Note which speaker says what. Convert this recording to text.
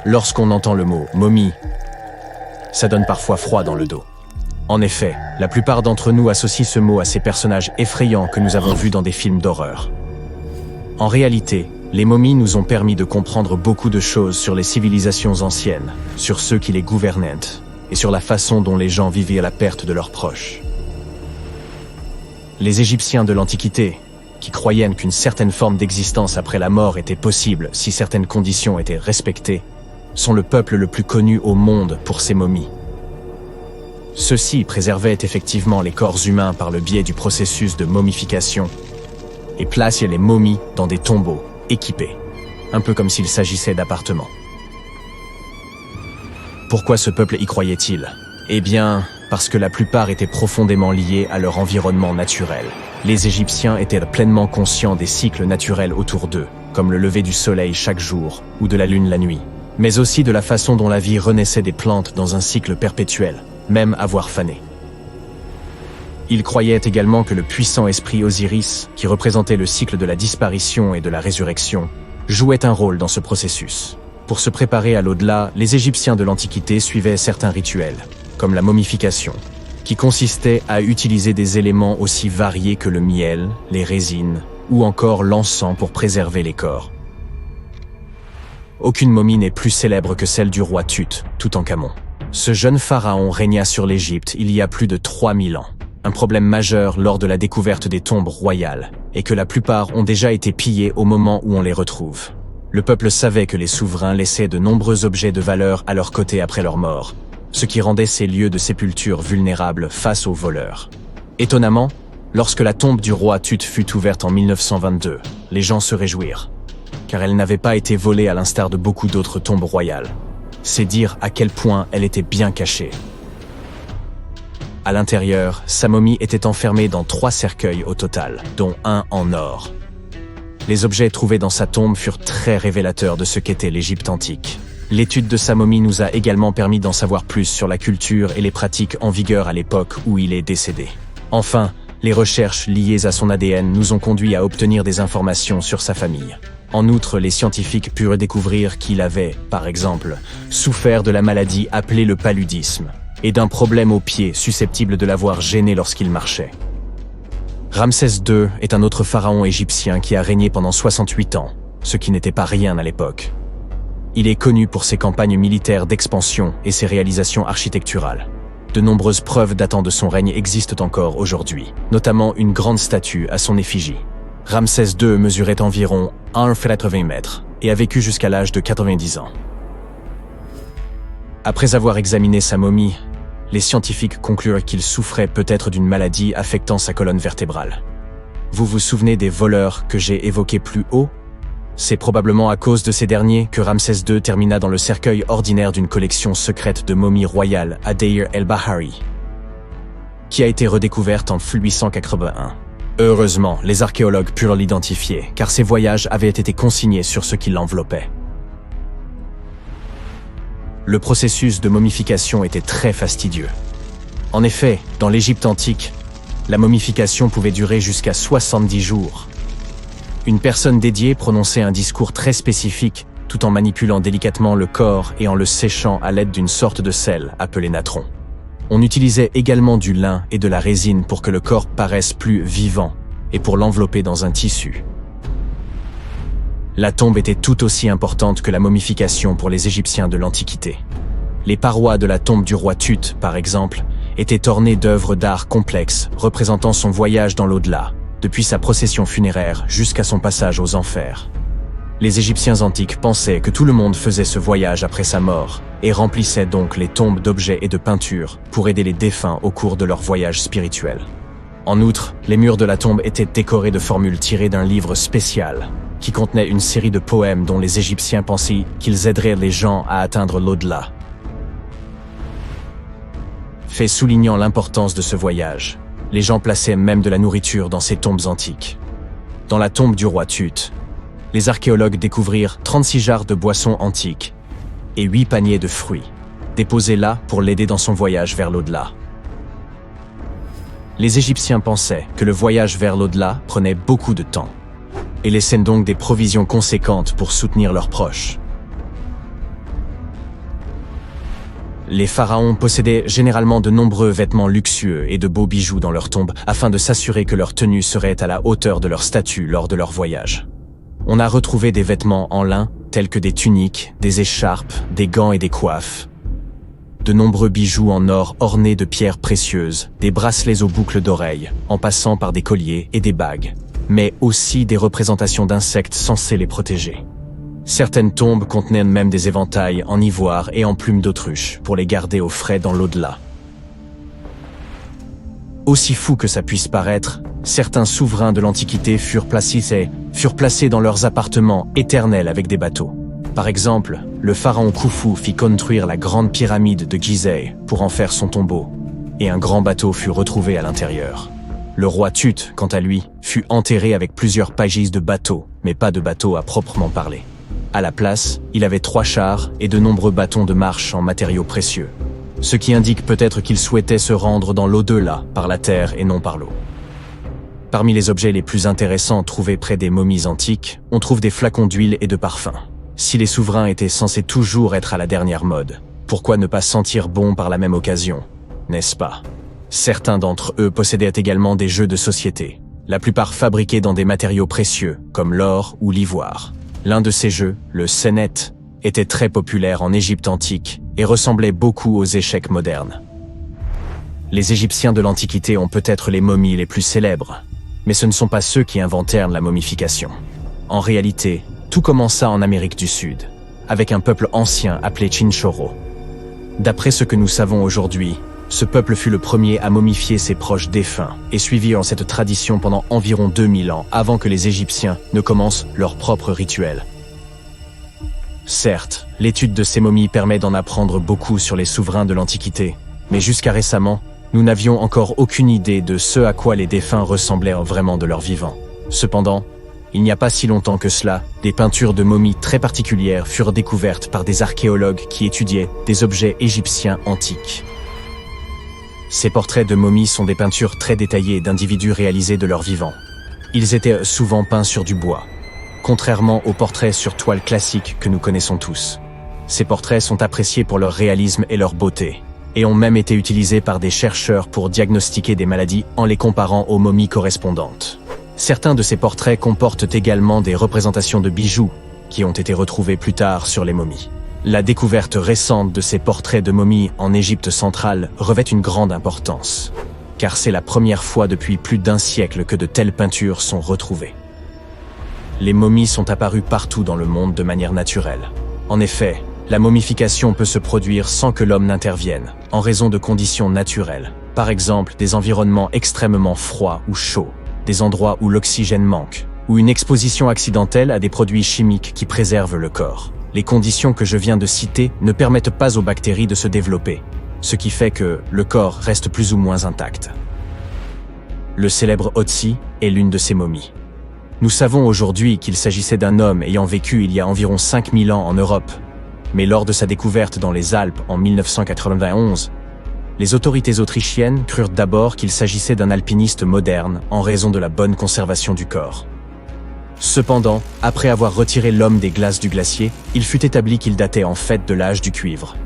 Speaker 1: Lorsqu'on entend le mot « momie », ça donne parfois froid dans le dos. En effet, la plupart d'entre nous associent ce mot à ces personnages effrayants que nous avons vus dans des films d'horreur. En réalité, les momies nous ont permis de comprendre beaucoup de choses sur les civilisations anciennes, sur ceux qui les gouvernaient, et sur la façon dont les gens vivaient à la perte de leurs proches. Les Égyptiens de l'Antiquité, qui croyaient qu'une certaine forme d'existence après la mort était possible si certaines conditions étaient respectées, sont le peuple le plus connu au monde pour ses momies. Ceux-ci préservaient effectivement les corps humains par le biais du processus de momification et plaçaient les momies dans des tombeaux équipés, un peu comme s'il s'agissait d'appartements. Pourquoi ce peuple y croyait-il? Eh bien, parce que la plupart étaient profondément liés à leur environnement naturel. Les Égyptiens étaient pleinement conscients des cycles naturels autour d'eux, comme le lever du soleil chaque jour ou de la lune la nuit, mais aussi de la façon dont la vie renaissait des plantes dans un cycle perpétuel, même avoir fané. Ils croyaient également que le puissant esprit Osiris, qui représentait le cycle de la disparition et de la résurrection, jouait un rôle dans ce processus. Pour se préparer à l'au-delà, les Égyptiens de l'Antiquité suivaient certains rituels, comme la momification, qui consistait à utiliser des éléments aussi variés que le miel, les résines ou encore l'encens pour préserver les corps. Aucune momie n'est plus célèbre que celle du roi Tut, Toutankhamon. Ce jeune pharaon régna sur l'Égypte il y a plus de 3000 ans. Un problème majeur lors de la découverte des tombes royales est que la plupart ont déjà été pillées au moment où on les retrouve. Le peuple savait que les souverains laissaient de nombreux objets de valeur à leur côté après leur mort, ce qui rendait ces lieux de sépulture vulnérables face aux voleurs. Étonnamment, lorsque la tombe du roi Tut fut ouverte en 1922, les gens se réjouirent, car elle n'avait pas été volée à l'instar de beaucoup d'autres tombes royales. C'est dire à quel point elle était bien cachée. À l'intérieur, sa momie était enfermée dans 3 cercueils au total, dont un en or. Les objets trouvés dans sa tombe furent très révélateurs de ce qu'était l'Égypte antique. L'étude de sa momie nous a également permis d'en savoir plus sur la culture et les pratiques en vigueur à l'époque où il est décédé. Enfin, les recherches liées à son ADN nous ont conduit à obtenir des informations sur sa famille. En outre, les scientifiques purent découvrir qu'il avait, par exemple, souffert de la maladie appelée le paludisme et d'un problème au pied susceptible de l'avoir gêné lorsqu'il marchait. Ramsès II est un autre pharaon égyptien qui a régné pendant 68 ans, ce qui n'était pas rien à l'époque. Il est connu pour ses campagnes militaires d'expansion et ses réalisations architecturales. De nombreuses preuves datant de son règne existent encore aujourd'hui, notamment une grande statue à son effigie. Ramsès II mesurait environ 1,80 m et a vécu jusqu'à l'âge de 90 ans. Après avoir examiné sa momie, les scientifiques conclurent qu'il souffrait peut-être d'une maladie affectant sa colonne vertébrale. Vous vous souvenez des voleurs que j'ai évoqués plus haut? C'est probablement à cause de ces derniers que Ramsès II termina dans le cercueil ordinaire d'une collection secrète de momies royales à Deir el-Bahari, qui a été redécouverte en 1881. Heureusement, les archéologues purent l'identifier, car ses voyages avaient été consignés sur ce qui l'enveloppait. Le processus de momification était très fastidieux. En effet, dans l'Égypte antique, la momification pouvait durer jusqu'à 70 jours. Une personne dédiée prononçait un discours très spécifique, tout en manipulant délicatement le corps et en le séchant à l'aide d'une sorte de sel appelé natron. On utilisait également du lin et de la résine pour que le corps paraisse plus vivant et pour l'envelopper dans un tissu. La tombe était tout aussi importante que la momification pour les Égyptiens de l'Antiquité. Les parois de la tombe du roi Tut, par exemple, étaient ornées d'œuvres d'art complexes représentant son voyage dans l'au-delà, depuis sa procession funéraire jusqu'à son passage aux enfers. Les Égyptiens antiques pensaient que tout le monde faisait ce voyage après sa mort et remplissaient donc les tombes d'objets et de peintures pour aider les défunts au cours de leur voyage spirituel. En outre, les murs de la tombe étaient décorés de formules tirées d'un livre spécial qui contenait une série de poèmes dont les Égyptiens pensaient qu'ils aideraient les gens à atteindre l'au-delà. Fait soulignant l'importance de ce voyage, les gens plaçaient même de la nourriture dans ces tombes antiques. Dans la tombe du roi Tut, les archéologues découvrirent 36 jarres de boissons antiques et 8 paniers de fruits, déposés là pour l'aider dans son voyage vers l'au-delà. Les Égyptiens pensaient que le voyage vers l'au-delà prenait beaucoup de temps et laissaient donc des provisions conséquentes pour soutenir leurs proches. Les pharaons possédaient généralement de nombreux vêtements luxueux et de beaux bijoux dans leur tombe afin de s'assurer que leur tenue serait à la hauteur de leur statut lors de leur voyage. On a retrouvé des vêtements en lin tels que des tuniques, des écharpes, des gants et des coiffes. De nombreux bijoux en or ornés de pierres précieuses, des bracelets aux boucles d'oreilles, en passant par des colliers et des bagues, mais aussi des représentations d'insectes censés les protéger. Certaines tombes contenaient même des éventails en ivoire et en plumes d'autruche pour les garder au frais dans l'au-delà. Aussi fou que ça puisse paraître, certains souverains de l'Antiquité furent placés dans leurs appartements éternels avec des bateaux. Par exemple, le pharaon Khufu fit construire la grande pyramide de Gizeh pour en faire son tombeau, et un grand bateau fut retrouvé à l'intérieur. Le roi Tut, quant à lui, fut enterré avec plusieurs pages de bateaux, mais pas de bateau à proprement parler. À la place, il avait 3 chars et de nombreux bâtons de marche en matériaux précieux, ce qui indique peut-être qu'il souhaitait se rendre dans l'au-delà par la terre et non par l'eau. Parmi les objets les plus intéressants trouvés près des momies antiques, on trouve des flacons d'huile et de parfums. Si les souverains étaient censés toujours être à la dernière mode, pourquoi ne pas sentir bon par la même occasion, n'est-ce pas? Certains d'entre eux possédaient également des jeux de société, la plupart fabriqués dans des matériaux précieux, comme l'or ou l'ivoire. L'un de ces jeux, le Senet, était très populaire en Égypte antique et ressemblait beaucoup aux échecs modernes. Les Égyptiens de l'Antiquité ont peut-être les momies les plus célèbres, mais ce ne sont pas ceux qui inventèrent la momification. En réalité, tout commença en Amérique du Sud, avec un peuple ancien appelé Chinchorro. D'après ce que nous savons aujourd'hui, ce peuple fut le premier à momifier ses proches défunts et suivit en cette tradition pendant environ 2000 ans avant que les Égyptiens ne commencent leur propre rituel. Certes, l'étude de ces momies permet d'en apprendre beaucoup sur les souverains de l'Antiquité, mais jusqu'à récemment, nous n'avions encore aucune idée de ce à quoi les défunts ressemblaient vraiment de leur vivant. Cependant, il n'y a pas si longtemps que cela, des peintures de momies très particulières furent découvertes par des archéologues qui étudiaient des objets égyptiens antiques. Ces portraits de momies sont des peintures très détaillées d'individus réalisés de leur vivant. Ils étaient souvent peints sur du bois, contrairement aux portraits sur toile classiques que nous connaissons tous. Ces portraits sont appréciés pour leur réalisme et leur beauté, et ont même été utilisés par des chercheurs pour diagnostiquer des maladies en les comparant aux momies correspondantes. Certains de ces portraits comportent également des représentations de bijoux qui ont été retrouvés plus tard sur les momies. La découverte récente de ces portraits de momies en Égypte centrale revêt une grande importance, car c'est la première fois depuis plus d'1 siècle que de telles peintures sont retrouvées. Les momies sont apparues partout dans le monde de manière naturelle. En effet, la momification peut se produire sans que l'homme n'intervienne, en raison de conditions naturelles. Par exemple, des environnements extrêmement froids ou chauds, des endroits où l'oxygène manque, ou une exposition accidentelle à des produits chimiques qui préservent le corps. Les conditions que je viens de citer ne permettent pas aux bactéries de se développer, ce qui fait que le corps reste plus ou moins intact. Le célèbre Otzi est l'une de ces momies. Nous savons aujourd'hui qu'il s'agissait d'un homme ayant vécu il y a environ 5000 ans en Europe, mais lors de sa découverte dans les Alpes en 1991, les autorités autrichiennes crurent d'abord qu'il s'agissait d'un alpiniste moderne en raison de la bonne conservation du corps. Cependant, après avoir retiré l'homme des glaces du glacier, il fut établi qu'il datait en fait de l'âge du cuivre.